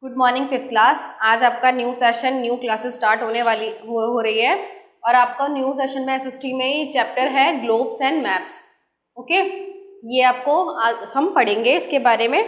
Good morning fifth class. आज आपका new session new classes start होने वाली हो रही है और आपका न्यू सेशन में एसएसटी में ये चैप्टर है ग्लोब्स एंड मैप्स। ओके, ये आपको आज हम पढ़ेंगे इसके बारे में।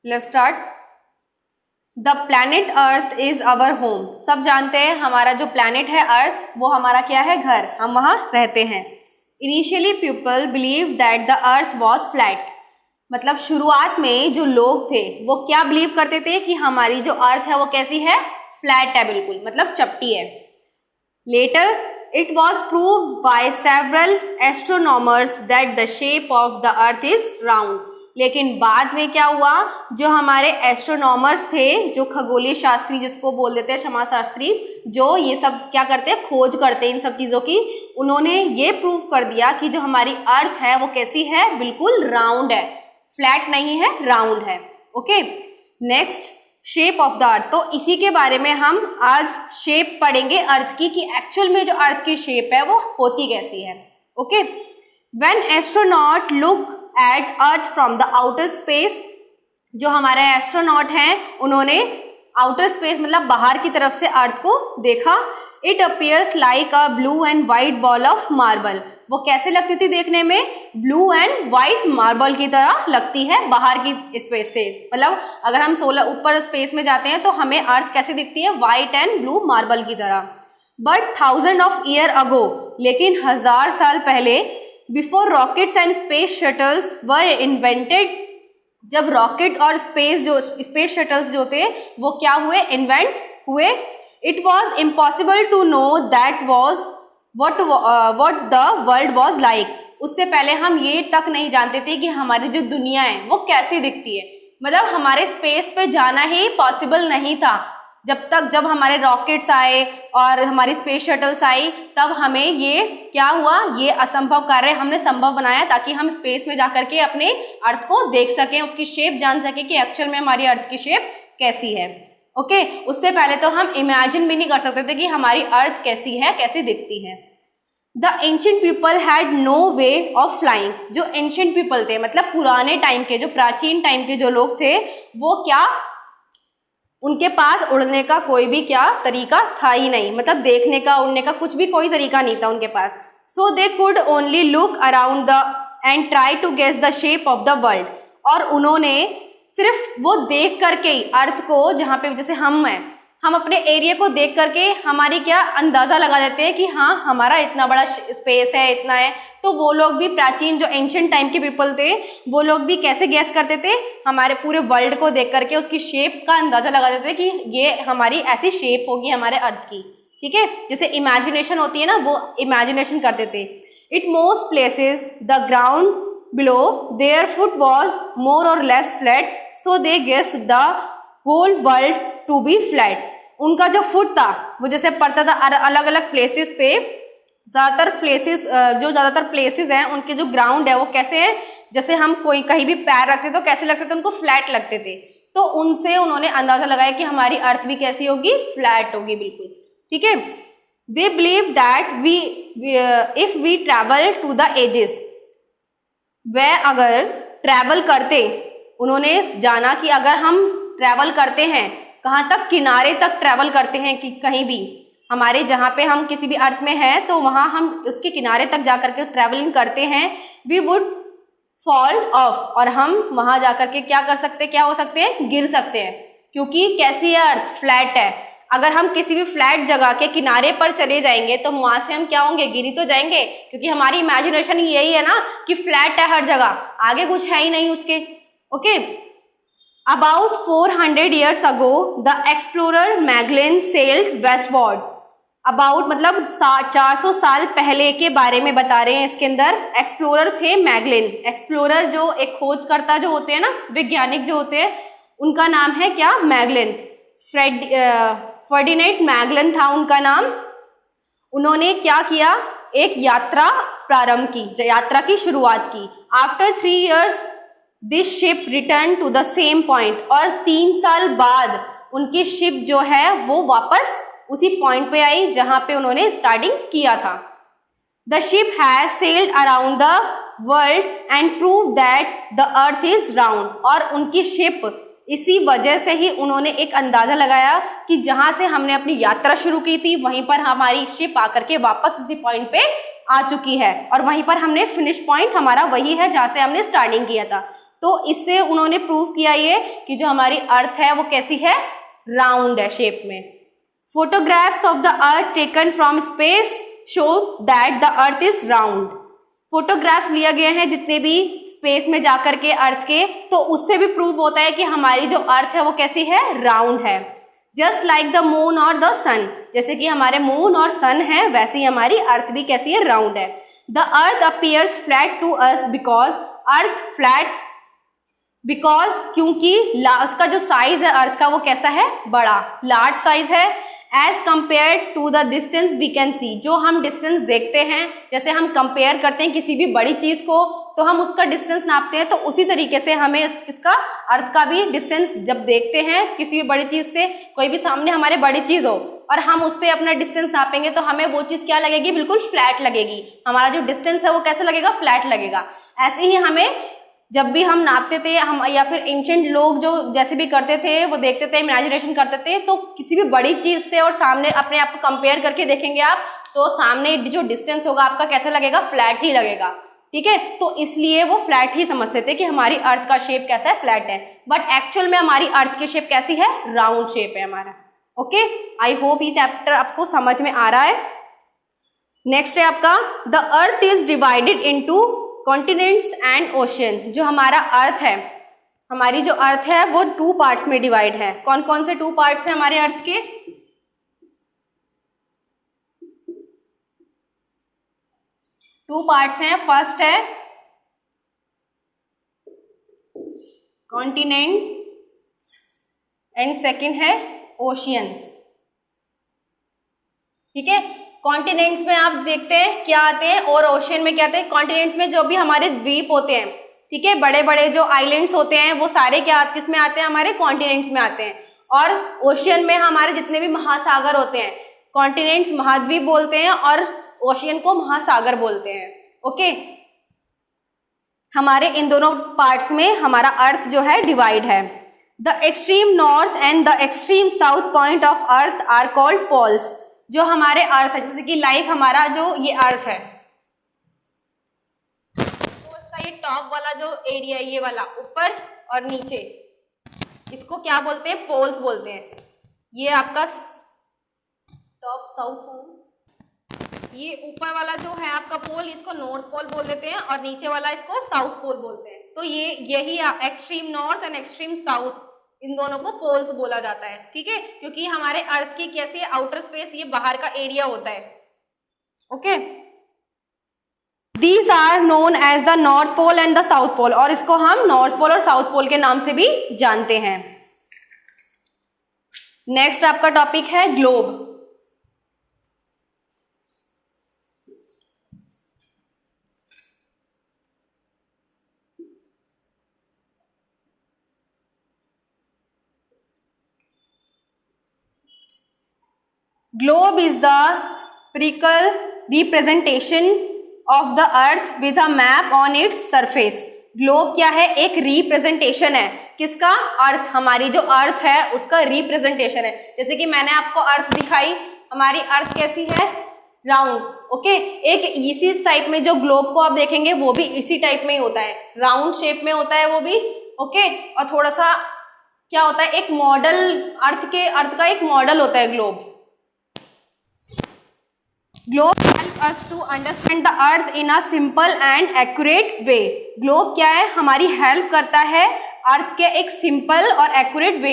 Let's start. The planet earth is our home. सब जानते हैं हमारा जो प्लैनेट है अर्थ वो हमारा क्या है, घर, हम वहाँ रहते हैं। Initially people believe that the earth was flat. मतलब शुरुआत में जो लोग थे वो क्या बिलीव करते थे कि हमारी जो अर्थ है वो कैसी है, फ्लैट है, बिल्कुल मतलब चपटी है। Later it was prove by several astronomers that the shape of the earth is round. लेकिन बाद में क्या हुआ, जो हमारे एस्ट्रोनॉमर्स थे, जो खगोलीय शास्त्री जिसको बोल देते हैं, समाज शास्त्री, जो ये सब क्या करते हैं, खोज करते हैं इन सब चीज़ों की, उन्होंने ये प्रूव कर दिया कि जो हमारी अर्थ है वो कैसी है, बिल्कुल राउंड है, फ्लैट नहीं है, राउंड है। Okay, next shape of the अर्थ। तो इसी के बारे में हम आज शेप पढ़ेंगे अर्थ की, कि एक्चुअल में जो अर्थ की शेप है वो होती कैसी है। Okay, when astronaut look at earth from the outer space, जो हमारे एस्ट्रोनॉट हैं उन्होंने आउटर स्पेस मतलब बाहर की तरफ से अर्थ को देखा। It appears like a blue and white ball of marble. वो कैसे लगती थी देखने में, ब्लू एंड वाइट मार्बल की तरह लगती है बाहर की स्पेस से। मतलब अगर हम सोलर ऊपर स्पेस में जाते हैं तो हमें अर्थ कैसे दिखती है, वाइट एंड ब्लू मार्बल की तरह। बट 1000 ऑफ ईयर अगो, लेकिन 1000 साल पहले, before rockets and space shuttles were invented, जब रॉकेट और स्पेस शटल्स जो थे वो क्या हुए, इन्वेंट हुए, it was impossible to know that was what the world was like। उससे पहले हम ये तक नहीं जानते थे कि हमारी जो दुनिया है वो कैसी दिखती है। मतलब हमारे स्पेस पे जाना ही पॉसिबल नहीं था जब हमारे रॉकेट्स आए और हमारी स्पेस शटल्स आई, तब हमें ये क्या हुआ, ये असंभव कार्य हमने संभव बनाया ताकि हम स्पेस में जाकर के अपने अर्थ को देख सकें, उसकी शेप जान सकें कि एक्चुअल में हमारी अर्थ की शेप कैसी है। ओके, उससे पहले तो हम इमेजिन भी नहीं कर सकते थे कि हमारी अर्थ कैसी है, कैसी दिखती है। The ancient people had no way of flying. जो एंशिएंट पीपल थे मतलब पुराने टाइम के, जो प्राचीन टाइम के जो लोग थे, वो क्या, उनके पास उड़ने का कोई भी क्या तरीका था ही नहीं, मतलब देखने का, उड़ने का कुछ भी कोई तरीका नहीं था उनके पास। So they could only look around the and try to guess the shape of the world. और उन्होंने सिर्फ वो देख करके ही अर्थ को, जहाँ पे जैसे हम अपने एरिया को देख करके हमारी क्या अंदाज़ा लगा देते हैं कि हाँ हमारा इतना बड़ा स्पेस है, इतना है। तो वो लोग भी, प्राचीन जो एंशिएंट टाइम के पीपल थे, वो लोग भी कैसे गैस करते थे, हमारे पूरे वर्ल्ड को देख करके उसकी शेप का अंदाज़ा लगा देते थे कि ये हमारी ऐसी शेप होगी हमारे अर्थ की। ठीक है, जैसे इमेजिनेशन होती है ना, वो इमेजिनेशन करते थे। It most places the ground below their foot was more or less flat, so they guess the whole world to be flat. उनका जो फुट था वो जैसे पड़ता था अलग अलग प्लेसेस पे, ज़्यादातर प्लेसेस हैं उनके जो ग्राउंड है वो कैसे है, जैसे हम कोई कहीं भी पैर रखते तो कैसे लगते थे, उनको फ्लैट लगते थे। तो उनसे उन्होंने अंदाज़ा लगाया कि हमारी अर्थ भी कैसी होगी, फ्लैट होगी बिल्कुल। ठीक है, they believe that if we travel to the ages, वह अगर ट्रैवल करते, उन्होंने जाना कि अगर हम ट्रैवल करते हैं कहाँ तक, किनारे तक ट्रैवल करते हैं, कि कहीं भी हमारे जहाँ पे हम किसी भी अर्थ में हैं तो वहाँ हम उसके किनारे तक जा करके ट्रैवलिंग करते हैं, वी वुड फॉल ऑफ, और हम वहाँ जा करके क्या कर सकते हैं, क्या हो सकते हैं, गिर सकते हैं। क्योंकि कैसी है अर्थ, फ्लैट है। अगर हम किसी भी फ्लैट जगह के किनारे पर चले जाएंगे तो वहाँ से हम क्या होंगे, गिरी तो जाएंगे, क्योंकि हमारी इमेजिनेशन यही है ना कि फ्लैट है हर जगह, आगे कुछ है ही नहीं उसके। Okay, About 400 years ago, the explorer Magellan sailed westward. About मतलब 400 साल पहले के बारे में बता रहे हैं इसके अंदर। एक्सप्लोरर थे मैगलेन। एक्सप्लोरर जो एक खोजकर्ता जो होते हैं ना, वैज्ञानिक जो होते हैं, उनका नाम है क्या, मैगलेन। फर्डिनेंड मैगलेन था उनका नाम। उन्होंने क्या किया, एक यात्रा प्रारंभ की, यात्रा की शुरुआत की। After 3 years this ship return to the same point, और 3 साल बाद उनकी शिप जो है वो वापस उसी पॉइंट पे आई जहां पे उन्होंने स्टार्टिंग किया था। The ship has sailed around the world and prove that the earth is round, और उनकी शिप इसी वजह से ही उन्होंने एक अंदाजा लगाया कि जहां से हमने अपनी यात्रा शुरू की थी वहीं पर हमारी शिप आकर के वापस उसी पॉइंट पे आ चुकी है और वहीं पर हमने फिनिश पॉइंट हमारा वही है जहां से हमने स्टार्टिंग किया था। तो इससे उन्होंने प्रूव किया ये कि जो हमारी अर्थ है वो कैसी है, राउंड है शेप में। Photographs of the earth taken from space show that the earth is round. Photographs लिए गए हैं जितने भी स्पेस में जाकर के अर्थ के, तो उससे भी प्रूव होता है कि हमारी जो अर्थ है वो कैसी है, राउंड है। जस्ट लाइक द मून और द सन, जैसे कि हमारे मून और सन है वैसे ही हमारी अर्थ भी कैसी है, राउंड है। The earth appears flat to us because earth flat, because क्योंकि उसका जो साइज है अर्थ का वो कैसा है, बड़ा, लार्ज साइज है। As compare to the distance we can see, जो हम डिस्टेंस देखते हैं, जैसे हम कंपेयर करते हैं किसी भी बड़ी चीज को तो हम उसका डिस्टेंस नापते हैं, तो उसी तरीके से हमें इसका अर्थ का भी डिस्टेंस जब देखते हैं किसी भी बड़ी चीज से, कोई भी सामने हमारे बड़ी चीज हो और हम उससे अपना डिस्टेंस नापेंगे तो हमें वो चीज क्या लगेगी, बिल्कुल फ्लैट लगेगी। हमारा जो डिस्टेंस है वो कैसे लगेगा, फ्लैट लगेगा। ऐसे ही हमें जब भी हम नापते थे हम, या फिर एंशिएंट लोग जो जैसे भी करते थे वो देखते थे, इमेजिनेशन करते थे, तो किसी भी बड़ी चीज से और सामने अपने आप को कंपेयर करके देखेंगे आप तो सामने जो डिस्टेंस होगा आपका कैसा लगेगा, फ्लैट ही लगेगा। ठीक है, तो इसलिए वो फ्लैट ही समझते थे कि हमारी अर्थ का शेप कैसा है, फ्लैट है। बट एक्चुअल में हमारी अर्थ की शेप कैसी है, राउंड शेप है हमारा। ओके, आई होप ये चैप्टर आपको समझ में आ रहा है। नेक्स्ट है आपका the earth is divided into continents and ocean. जो हमारा अर्थ है, हमारी जो अर्थ है वो 2 पार्ट्स में डिवाइड है। कौन कौन से 2 पार्ट्स हैं हमारे अर्थ के, 2 पार्ट्स हैं। फर्स्ट है कॉन्टिनेंट्स एंड सेकंड है ओशियंस। ठीक है, कॉन्टिनेंट्स में आप देखते हैं क्या आते हैं और ओशियन में क्या आते हैं। कॉन्टिनेंट्स में जो भी हमारे द्वीप होते हैं, ठीक है, बड़े बड़े जो आइलैंड्स होते हैं वो सारे क्या किस में आते हैं, हमारे कॉन्टिनेंट्स में आते हैं। और ओशियन में हमारे जितने भी महासागर होते हैं, कॉन्टिनेंट्स महाद्वीप बोलते हैं और ओशियन को महासागर बोलते हैं। ओके, हमारे इन दोनों पार्ट्स में हमारा अर्थ जो है डिवाइड है। The extreme north and the extreme south point of earth are called poles. जो हमारे अर्थ है, जैसे कि लाइक हमारा जो ये अर्थ है तो इसका ये टॉप वाला जो एरिया है, ये वाला ऊपर और नीचे, इसको क्या बोलते हैं, पोल्स बोलते हैं। ये आपका टॉप साउथ, ये ऊपर वाला जो है आपका पोल, इसको नॉर्थ पोल बोल देते हैं और नीचे वाला इसको साउथ पोल बोलते हैं। तो ये यही extreme north end extreme south, इन दोनों को पोल्स बोला जाता है। ठीक है, क्योंकि हमारे अर्थ की कैसी आउटर स्पेस, ये बाहर का एरिया होता है। Okay, these are known as the north pole and the south pole, और इसको हम नॉर्थ पोल और साउथ पोल के नाम से भी जानते हैं। नेक्स्ट आपका टॉपिक है globe. Globe is the spherical representation of the earth with a map on its surface. Globe क्या है, एक रिप्रेजेंटेशन है। किसका, अर्थ, हमारी जो अर्थ है उसका रिप्रेजेंटेशन है। जैसे कि मैंने आपको अर्थ दिखाई, हमारी अर्थ कैसी है, राउंड। ओके, एक इसी टाइप में जो ग्लोब को आप देखेंगे वो भी इसी टाइप में ही होता है, राउंड शेप में होता है वो भी। ओके, और थोड़ा सा क्या होता है, एक मॉडल, अर्थ का एक मॉडल होता है globe. Globe help us to understand the earth in a simple and accurate way. Globe क्या है, हमारी हेल्प करता है अर्थ के एक सिंपल और एक्यूरेट वे,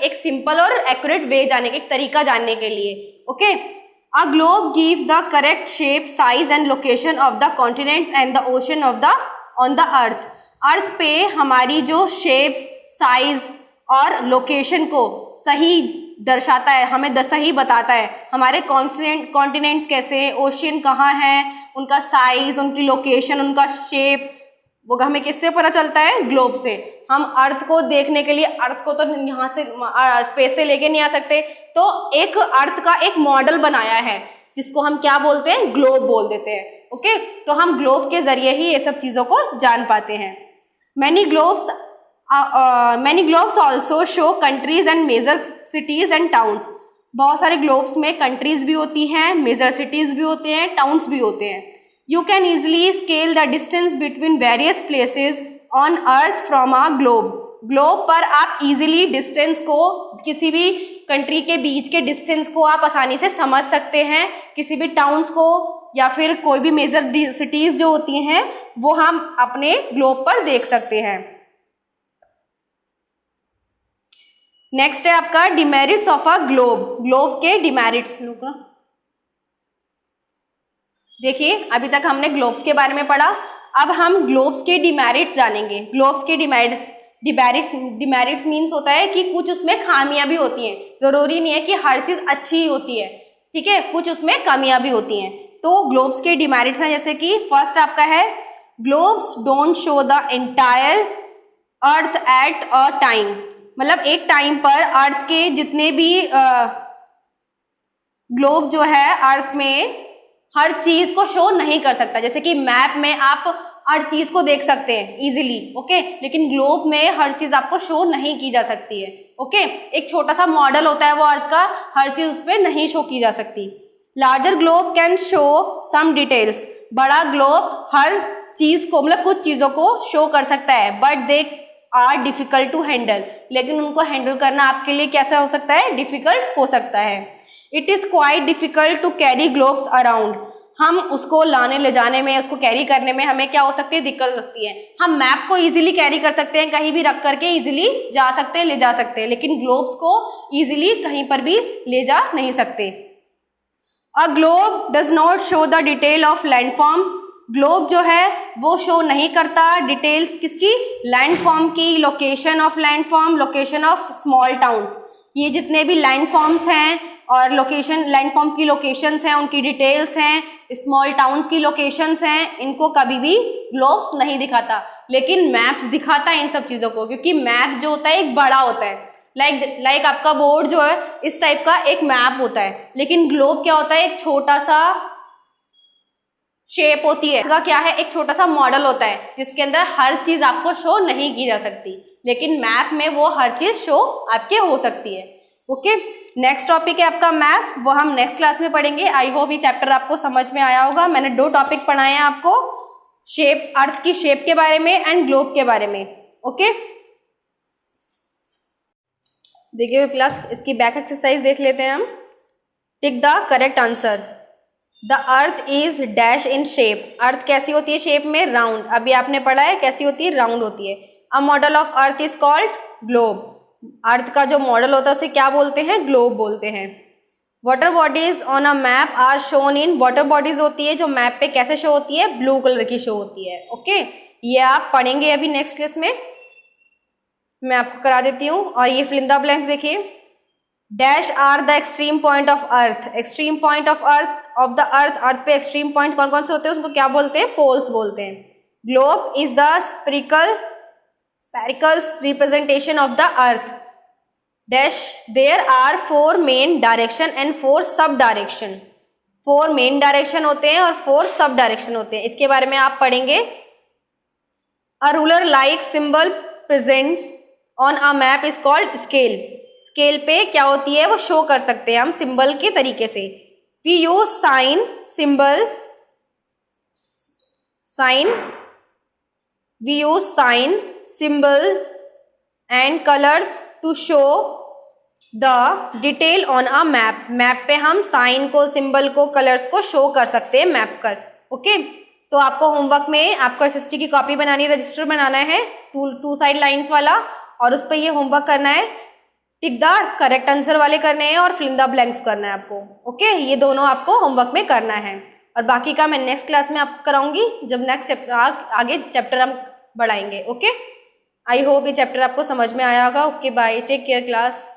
एक सिंपल और एक्यूरेट वे जाने के, एक तरीका जानने के लिए। Okay, a globe gives the correct shape, size and location of the continents and the ocean of the on the earth. Earth पे हमारी जो शेप्स, साइज और लोकेशन को सही दर्शाता है, हमें सही बताता है। हमारे कॉन्टिनेंट्स कैसे हैं, ओशियन कहाँ हैं, उनका साइज, उनकी लोकेशन, उनका शेप, वो हमें किससे पता चलता है, ग्लोब से। हम अर्थ को देखने के लिए, अर्थ को तो यहाँ से स्पेस से लेके नहीं आ सकते, तो एक अर्थ का एक मॉडल बनाया है जिसको हम क्या बोलते हैं, ग्लोब बोल देते हैं। ओके, तो हम ग्लोब के जरिए ही ये सब चीज़ों को जान पाते हैं। Many globes many globes also show countries and major cities and towns. बहुत सारे ग्लोब्स में कंट्रीज भी होती हैं, मेजर सिटीज भी होते हैं, टाउन्स भी होते हैं। You can easily scale the distance between various places on earth from a globe. Globe पर आप इजीली डिस्टेंस को, किसी भी कंट्री के बीच के डिस्टेंस को आप आसानी से समझ सकते हैं। किसी भी टाउन्स को या फिर कोई भी मेजर सिटीज जो होती हैं वो हम अपने ग्लोब पर देख सकते हैं। नेक्स्ट है आपका demerits of a globe. Globe के डिमेरिट्स। देखिए अभी तक हमने ग्लोब्स के बारे में पढ़ा, अब हम ग्लोब्स के डिमेरिट्स जानेंगे। ग्लोब्स के डिमेरिट्स मीन्स होता है कि कुछ उसमें खामियां भी होती हैं। जरूरी नहीं है कि हर चीज अच्छी ही होती है, ठीक है, कुछ उसमें कमियां भी होती हैं। तो ग्लोब्स के डिमेरिट्स हैं, जैसे कि फर्स्ट आपका है globes don't show the entire earth at a time. मतलब एक टाइम पर अर्थ के जितने भी ग्लोब जो है अर्थ में हर चीज को शो नहीं कर सकता। जैसे कि मैप में आप हर चीज को देख सकते हैं इजीली, ओके, लेकिन ग्लोब में हर चीज आपको शो नहीं की जा सकती है, ओके। एक छोटा सा मॉडल होता है वो अर्थ का, हर चीज उस पर नहीं शो की जा सकती। Larger globe can show some details. बड़ा ग्लोब हर चीज को, मतलब कुछ चीजों को शो कर सकता है, but they are difficult to handle. लेकिन उनको हैंडल करना आपके लिए कैसा हो सकता है, डिफिकल्ट हो सकता है। It is quite difficult to carry globes around. हम उसको लाने ले जाने में, उसको कैरी करने में हमें क्या हो सकती है, दिक्कत हो सकती है। हम मैप को इजीली कैरी कर सकते हैं, कहीं भी रख करके इजीली जा सकते हैं, ले जा सकते हैं, लेकिन ग्लोब्स को इजीली कहीं पर भी ले जा नहीं सकते। A globe does not show the detail of landform. Globe जो है वो शो नहीं करता डिटेल्स किसकी, लैंडफॉर्म की, location of landform, location of small towns. ये जितने भी लैंडफॉर्म्स हैं और लोकेशन, लैंडफॉर्म की लोकेशंस हैं, उनकी डिटेल्स हैं, स्मॉल टाउन्स की लोकेशंस हैं, इनको कभी भी ग्लोब्स नहीं दिखाता। लेकिन मैप्स दिखाता है इन सब चीज़ों को, क्योंकि मैप जो होता है एक बड़ा होता है। लाइक आपका बोर्ड जो है इस टाइप का एक मैप होता है, लेकिन ग्लोब क्या होता है, एक छोटा सा शेप होती है, इसका क्या है, एक छोटा सा मॉडल होता है जिसके अंदर हर चीज आपको शो नहीं की जा सकती, लेकिन मैप में वो हर चीज शो आपके हो सकती है, ओके। नेक्स्ट टॉपिक है आपका मैप, वो हम नेक्स्ट क्लास में पढ़ेंगे। आई होप ये चैप्टर आपको समझ में आया होगा। मैंने 2 टॉपिक पढ़ाए हैं आपको, शेप, अर्थ की शेप के बारे में एंड ग्लोब के बारे में, ओके। देखिए प्लस इसकी बैक एक्सरसाइज देख लेते हैं हम। Tick the correct answer. The earth is dash in shape. Earth कैसी होती है शेप में, राउंड। अभी आपने पढ़ा है कैसी होती है, राउंड होती है। A model of earth is called globe. Earth का जो मॉडल होता है उसे क्या बोलते हैं, ग्लोब बोलते हैं। Water bodies on a map are shown in. Water bodies होती है जो मैप पे कैसे शो होती है, ब्लू कलर की शो होती है, ओके। ये आप पढ़ेंगे अभी नेक्स्ट क्लास में, मैं आपको करा देती हूँ। और ये फिल इन द ब्लैंक्स देखिए। Dash are the extreme point of earth. Extreme point of the earth, earth पे एक्सट्रीम पॉइंट कौन कौन से होते हैं उसको क्या बोलते हैं, पोल्स बोलते हैं। Globe is the spherical representation of the earth. Dash there are 4 main direction and 4 sub direction. 4 main direction होते हैं और 4 सब डायरेक्शन होते हैं, इसके बारे में आप पढ़ेंगे। A ruler like symbol present on a map is called scale. Scale पे क्या होती है, वो शो कर सकते हैं हम सिंबल के तरीके से। We use sign, symbol, we use sign, symbol and colors to show the detail on a map. Map पे हम साइन को, सिंबल को, कलर्स को शो कर सकते हैं मैप कर, ओके। तो आपको होमवर्क में आपको एसएसटी की कॉपी बनानी, रजिस्टर बनाना है 2 साइड लाइन्स वाला, और उस पर ये होमवर्क करना है। टिक द करेक्ट आंसर वाले करने हैं और फिल इन द ब्लैंक्स करना है आपको, ओके। ये दोनों आपको होमवर्क में करना है, और बाकी का मैं नेक्स्ट क्लास में आपको कराऊंगी जब नेक्स्ट चैप्टर आगे चैप्टर हम बढ़ाएंगे, ओके। आई होप ये चैप्टर आपको समझ में आया होगा। Okay bye, take care class.